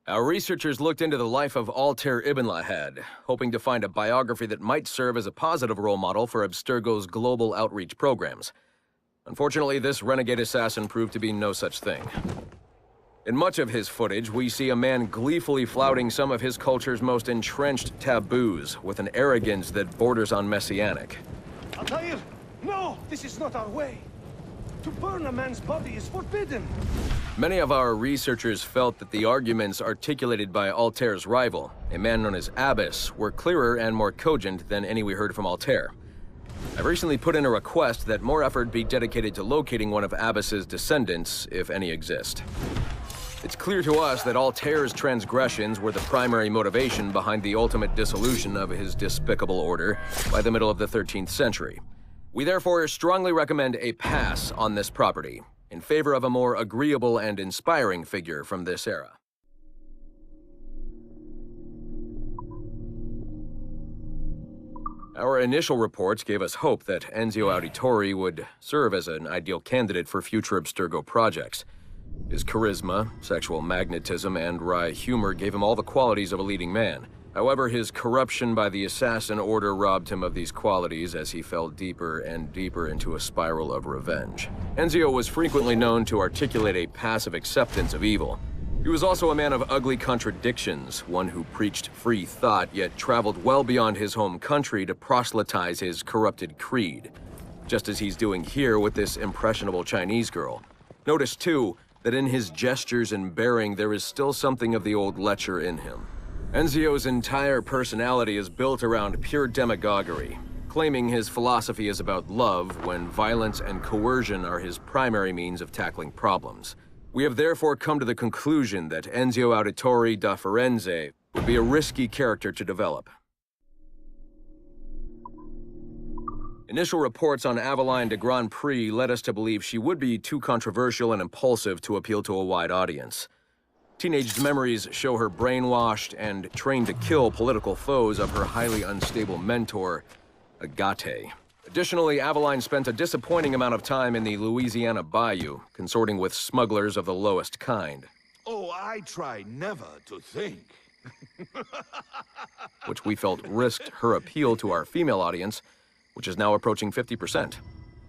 Our researchers looked into the life of Altair Ibn Lahad, hoping to find a biography that might serve as a positive role model for Abstergo's global outreach programs. Unfortunately, this renegade assassin proved to be no such thing. In much of his footage, we see a man gleefully flouting some of his culture's most entrenched taboos with an arrogance that borders on messianic. Altair, no! This is not our way! To burn a man's body is forbidden! Many of our researchers felt that the arguments articulated by Altair's rival, a man known as Abbas, were clearer and more cogent than any we heard from Altair. I've recently put in a request that more effort be dedicated to locating one of Abbas's descendants, if any exist. It's clear to us that Altair's transgressions were the primary motivation behind the ultimate dissolution of his despicable order by the middle of the 13th century. We therefore strongly recommend a pass on this property, in favor of a more agreeable and inspiring figure from this era. Our initial reports gave us hope that Enzio Auditore would serve as an ideal candidate for future Abstergo projects. His charisma, sexual magnetism, and wry humor gave him all the qualities of a leading man. However, his corruption by the assassin order robbed him of these qualities as he fell deeper and deeper into a spiral of revenge. Enzio was frequently known to articulate a passive acceptance of evil. He was also a man of ugly contradictions, one who preached free thought, yet traveled well beyond his home country to proselytize his corrupted creed, just as he's doing here with this impressionable Chinese girl. Notice, too, that in his gestures and bearing there is still something of the old lecher in him. Enzio's entire personality is built around pure demagoguery, claiming his philosophy is about love when violence and coercion are his primary means of tackling problems. We have therefore come to the conclusion that Enzio Auditore da Firenze would be a risky character to develop. Initial reports on Aveline de Grand Prix led us to believe she would be too controversial and impulsive to appeal to a wide audience. Teenage memories show her brainwashed and trained to kill political foes of her highly unstable mentor, Agate. Additionally, Aveline spent a disappointing amount of time in the Louisiana bayou, consorting with smugglers of the lowest kind. Oh, I try never to think. Which we felt risked her appeal to our female audience, which is now approaching 50%.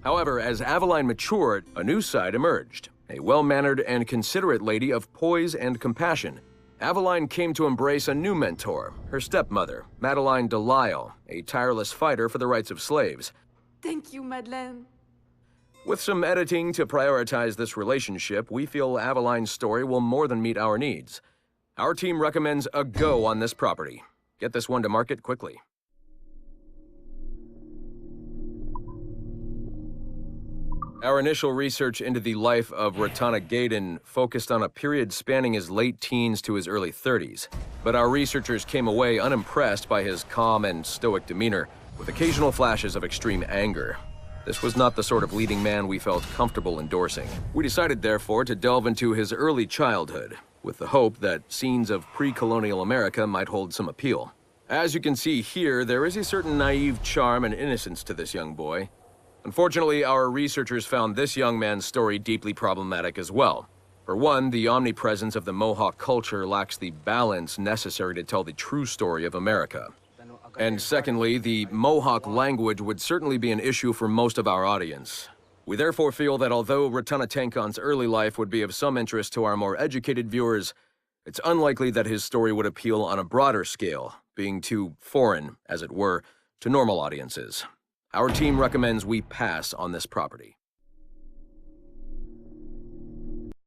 However, as Aveline matured, a new side emerged. A well-mannered and considerate lady of poise and compassion, Aveline came to embrace a new mentor, her stepmother, Madeleine de Lisle, a tireless fighter for the rights of slaves. Thank you, Madeleine. With some editing to prioritize this relationship, we feel Aveline's story will more than meet our needs. Our team recommends a go on this property. Get this one to market quickly. Our initial research into the life of Ratana Gaydon focused on a period spanning his late teens to his early 30s, but our researchers came away unimpressed by his calm and stoic demeanor, with occasional flashes of extreme anger. This was not the sort of leading man we felt comfortable endorsing. We decided, therefore, to delve into his early childhood, with the hope that scenes of pre-colonial America might hold some appeal. As you can see here, there is a certain naive charm and innocence to this young boy. Unfortunately, our researchers found this young man's story deeply problematic as well. For one, the omnipresence of the Mohawk culture lacks the balance necessary to tell the true story of America. And secondly, the Mohawk language would certainly be an issue for most of our audience. We therefore feel that although Ratana Tenkon's early life would be of some interest to our more educated viewers, it's unlikely that his story would appeal on a broader scale, being too foreign, as it were, to normal audiences. Our team recommends we pass on this property.